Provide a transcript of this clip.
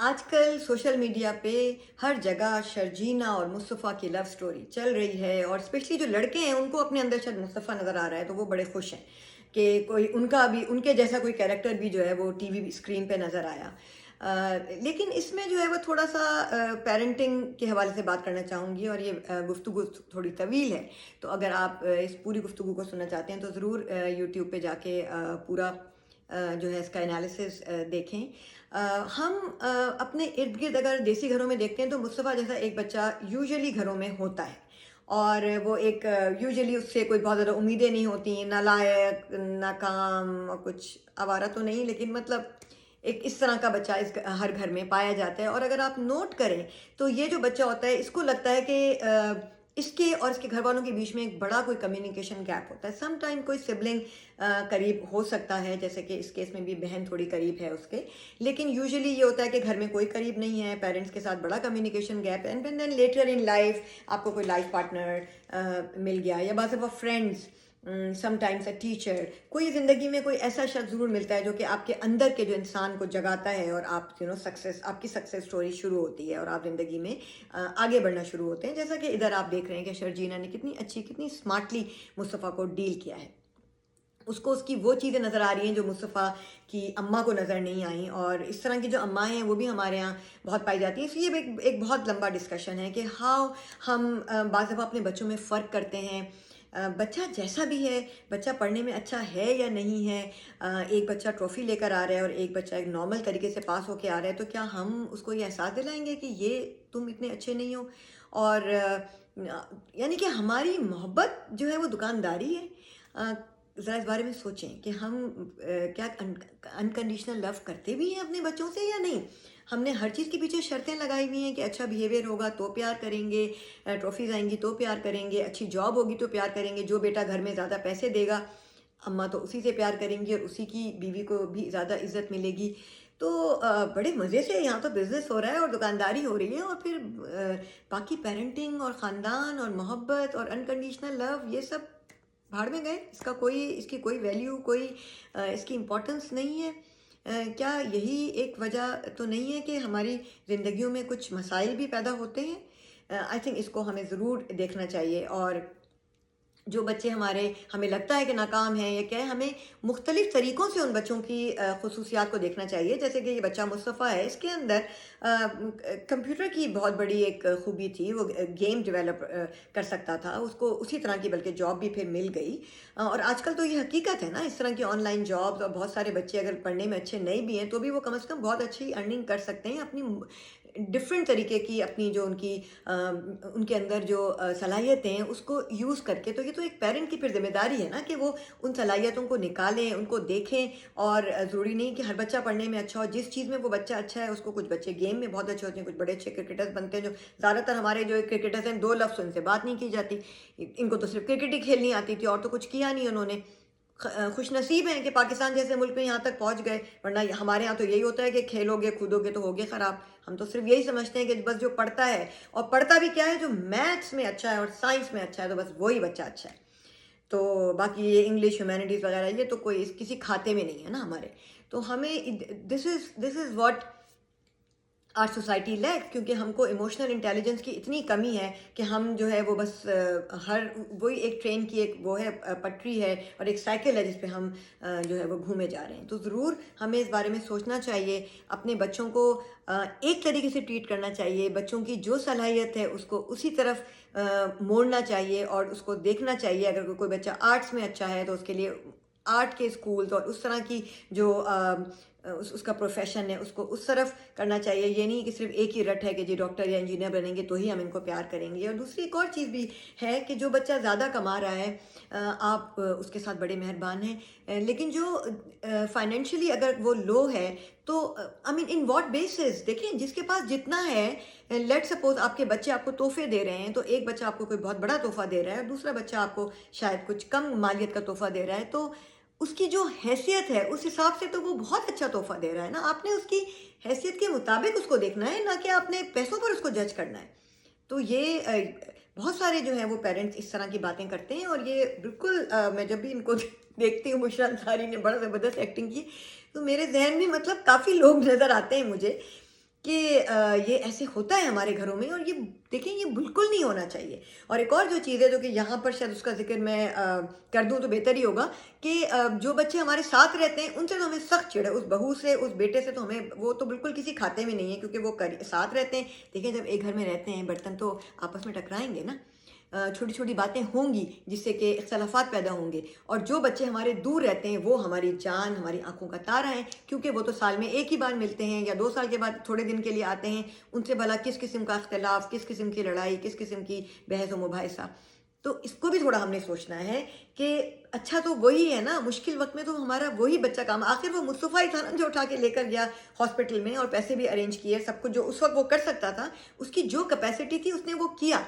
آج کل social media پہ ہر جگہ شرجینہ اور مصطفیٰ کی لو سٹوری چل رہی ہے، اور اسپیشلی جو لڑکے ہیں ان کو اپنے اندر شاید مصطفیٰ نظر آ رہا ہے تو وہ بڑے خوش ہیں کہ کوئی ان کا بھی، ان کے جیسا کوئی کیریکٹر بھی جو ہے وہ ٹی وی اسکرین پہ نظر آیا۔ لیکن اس میں جو ہے وہ تھوڑا سا پیرنٹنگ کے حوالے سے بات کرنا چاہوں گی، اور یہ گفتگو تھوڑی طویل ہے، تو اگر آپ اس پوری گفتگو کو سننا چاہتے ہیں تو ضرور یوٹیوب پہ جا کے پورا جو ہے اس کا انالیسس دیکھیں۔ ہم اپنے ارد گرد اگر دیسی گھروں میں دیکھتے ہیں تو مصطفیٰ جیسا ایک بچہ یوزلی گھروں میں ہوتا ہے، اور وہ ایک یوزلی اس سے کوئی بہت زیادہ امیدیں نہیں ہوتی، نالائق، ناکام، اور کچھ آوارہ تو نہیں لیکن مطلب ایک اس طرح کا بچہ ہر گھر میں پایا جاتا ہے۔ اور اگر آپ نوٹ کریں تو یہ جو بچہ ہوتا ہے اس کو لگتا ہے کہ اس کے اور اس کے گھر والوں کے بیچ میں ایک بڑا کوئی کمیونیکیشن گیپ ہوتا ہے۔ سم ٹائم کوئی سبلنگ قریب ہو سکتا ہے، جیسے کہ اس کیس میں بھی بہن تھوڑی قریب ہے اس کے، لیکن یوزلی یہ ہوتا ہے کہ گھر میں کوئی قریب نہیں ہے، پیرنٹس کے ساتھ بڑا کمیونیکیشن گیپ ہے، and then later in life آپ کو کوئی لائف پارٹنر مل گیا، یا بعض دفعہ friends, some times a teacher, کوئی زندگی میں کوئی ایسا شخص ضرور ملتا ہے جو کہ آپ کے اندر کے جو انسان کو جگاتا ہے، اور آپ سکسیس، آپ کی سکسیس سٹوری شروع ہوتی ہے اور آپ زندگی میں آگے بڑھنا شروع ہوتے ہیں، جیسا کہ ادھر آپ دیکھ رہے ہیں کہ شرجینہ نے کتنی اچھی، کتنی اسمارٹلی مصطفیٰ کو ڈیل کیا ہے۔ اس کو اس کی وہ چیزیں نظر آ رہی ہیں جو مصطفیٰ کی اماں کو نظر نہیں آئیں، اور اس طرح کی جو اماں ہیں وہ بھی ہمارے ہاں بہت پائی جاتی ہیں۔ اس لیے ایک بہت لمبا ڈسکشن ہے کہ ہاؤ ہم بعض دفعہ اپنے بچوں میں فرق کرتے ہیں۔ بچہ جیسا بھی ہے، بچہ پڑھنے میں اچھا ہے یا نہیں ہے، ایک بچہ ٹرافی لے کر آ رہا ہے اور ایک بچہ ایک نارمل طریقے سے پاس ہو کے آ رہا ہے، تو کیا ہم اس کو یہ احساس دلائیں گے کہ یہ تم اتنے اچھے نہیں ہو؟ اور یعنی کہ ہماری محبت جو ہے وہ دکانداری ہے۔ ذرا اس بارے میں سوچیں کہ ہم کیا انکنڈیشنل لو کرتے بھی ہیں اپنے بچوں سے یا نہیں؟ ہم نے ہر چیز کے پیچھے شرطیں لگائی ہوئی ہیں کہ اچھا بیہیویئر ہوگا تو پیار کریں گے، ٹرافیز آئیں گی تو پیار کریں گے، اچھی جاب ہوگی تو پیار کریں گے، جو بیٹا گھر میں زیادہ پیسے دے گا اماں تو اسی سے پیار کریں گی، اور اسی کی بیوی کو بھی زیادہ عزت ملے گی۔ تو بڑے مزے سے یہاں تو بزنس ہو رہا ہے اور دکانداری ہو رہی ہے، اور پھر باقی پیرنٹنگ اور خاندان اور محبت اور انکنڈیشنل لو یہ سب بھاڑ میں گئے، اس کی کوئی ویلیو، کوئی اس کی امپورٹنس نہیں ہے۔ کیا یہی ایک وجہ تو نہیں ہے کہ ہماری زندگیوں میں کچھ مسائل بھی پیدا ہوتے ہیں؟ آئی تھنک اس کو ہمیں ضرور دیکھنا چاہیے، اور جو بچے ہمیں لگتا ہے کہ ناکام ہیں یا کیا ہے، ہمیں مختلف طریقوں سے ان بچوں کی خصوصیات کو دیکھنا چاہیے۔ جیسے کہ یہ بچہ مصطفیٰ ہے، اس کے اندر کمپیوٹر کی بہت بڑی ایک خوبی تھی، وہ گیم ڈیولپ کر سکتا تھا، اس کو اسی طرح کی بلکہ جاب بھی پھر مل گئی۔ اور آج کل تو یہ حقیقت ہے نا، اس طرح کی آن لائن جابز، اور بہت سارے بچے اگر پڑھنے میں اچھے نہیں بھی ہیں تو بھی وہ کم از کم بہت اچھی ارننگ کر سکتے ہیں اپنی ڈفرینٹ طریقے کی، اپنی جو ان کے اندر جو صلاحیتیں ہیں اس کو یوز کر کے۔ تو یہ تو ایک پیرنٹ کی پھر ذمہ داری ہے نا کہ وہ ان صلاحیتوں کو نکالیں، ان کو دیکھیں، اور ضروری نہیں کہ ہر بچہ پڑھنے میں اچھا ہو، جس چیز میں وہ بچہ اچھا ہے اس کو۔ کچھ بچے گیم میں بہت اچھے ہوتے ہیں، کچھ بڑے اچھے کرکٹرز بنتے ہیں، جو زیادہ تر ہمارے جو کرکٹرز ہیں دو لفظ ان سے بات نہیں کی جاتی، ان کو تو صرف کرکٹ ہی کھیلنی آتی تھی اور تو کچھ کیا نہیں انہوں نے۔ خوش نصیب ہیں کہ پاکستان جیسے ملک میں یہاں تک پہنچ گئے، ورنہ ہمارے ہاں تو یہی ہوتا ہے کہ کھیلو گے کودو گے تو ہوگے خراب۔ ہم تو صرف یہی سمجھتے ہیں کہ بس جو پڑھتا ہے، اور پڑھتا بھی کیا ہے، جو میتھس میں اچھا ہے اور سائنس میں اچھا ہے تو بس وہی بچہ اچھا ہے۔ تو باقی یہ انگلش، ہیومینٹیز وغیرہ یہ تو کوئی کسی کھاتے میں نہیں ہے نا ہمارے۔ تو ہمیں this is what are society like, کیونکہ ہم کو ایموشنل انٹیلیجنس کی اتنی کمی ہے کہ ہم جو ہے وہ بس ہر وہی ایک ٹرین کی ایک وہ ہے پٹری ہے اور ایک سائیکل ہے جس پہ ہم جو ہے وہ گھومے جا رہے ہیں۔ تو ضرور ہمیں اس بارے میں سوچنا چاہیے، اپنے بچوں کو ایک طریقے سے ٹریٹ کرنا چاہیے، بچوں کی جو صلاحیت ہے اس کو اسی طرف موڑنا چاہیے، اور اس کو دیکھنا چاہیے اگر کوئی بچہ آرٹس میں اچھا ہے تو اس کے لیے آرٹ کے اسکولز اور اس طرح کی جو اس کا پروفیشن ہے اس کو اس طرف کرنا چاہیے۔ یہ نہیں کہ صرف ایک ہی رٹ ہے کہ جی ڈاکٹر یا انجینئر بنیں گے تو ہی ہم ان کو پیار کریں گے۔ اور دوسری ایک اور چیز بھی ہے کہ جو بچہ زیادہ کما رہا ہے آپ اس کے ساتھ بڑے مہربان ہیں، لیکن جو فائنینشلی اگر وہ لو ہے تو ان واٹ بیسز دیکھیں، جس کے پاس جتنا ہے، لیٹ سپوز آپ کے بچے آپ کو تحفے دے رہے ہیں، تو ایک بچہ آپ کو کوئی بہت بڑا تحفہ دے رہا ہے اور دوسرا بچہ آپ کو شاید کچھ کم مالیت کا تحفہ دے رہا ہے، تو اس کی جو حیثیت ہے اس حساب سے تو وہ بہت اچھا تحفہ دے رہا ہے نا۔ آپ نے اس کی حیثیت کے مطابق اس کو دیکھنا ہے، نہ کہ آپ نے پیسوں پر اس کو جج کرنا ہے۔ تو یہ بہت سارے جو ہیں وہ پیرنٹس اس طرح کی باتیں کرتے ہیں، اور یہ بالکل میں جب بھی ان کو دیکھتی ہوں، بشریٰ انصاری نے بڑا زبردست ایکٹنگ کی، تو میرے ذہن میں مطلب کافی لوگ نظر آتے ہیں مجھے کہ یہ ایسے ہوتا ہے ہمارے گھروں میں، اور یہ دیکھیں یہ بالکل نہیں ہونا چاہیے۔ اور ایک اور جو چیز ہے جو کہ یہاں پر شاید اس کا ذکر میں کر دوں تو بہتر ہی ہوگا، کہ جو بچے ہمارے ساتھ رہتے ہیں ان سے تو ہمیں سخت چڑ ہے، اس بہو سے، اس بیٹے سے تو ہمیں وہ تو بالکل کسی کھاتے میں نہیں ہے، کیونکہ وہ ساتھ رہتے ہیں۔ دیکھیں جب ایک گھر میں رہتے ہیں برتن تو آپس میں ٹکرائیں گے نا، چھوٹی چھوٹی باتیں ہوں گی جس سے کہ اختلافات پیدا ہوں گے۔ اور جو بچے ہمارے دور رہتے ہیں وہ ہماری جان، ہماری آنکھوں کا تارا ہیں، کیونکہ وہ تو سال میں ایک ہی بار ملتے ہیں یا 2 سال کے بعد تھوڑے دن کے لیے آتے ہیں۔ ان سے بھلا کس قسم کا اختلاف، کس قسم کی لڑائی، کس قسم کی بحث و مباحثہ۔ تو اس کو بھی تھوڑا ہم نے سوچنا ہے کہ اچھا تو وہی ہے نا، مشکل وقت میں تو ہمارا وہی بچہ کام، آخر وہ مصطفیٰ ہی تھا نا جو اٹھا کے لے کر گیا ہاسپٹل میں، اور پیسے بھی ارینج کیے، سب کچھ جو اس وقت وہ کر سکتا تھا، اس کی جو کیپیسٹی تھی اس نے وہ کیا۔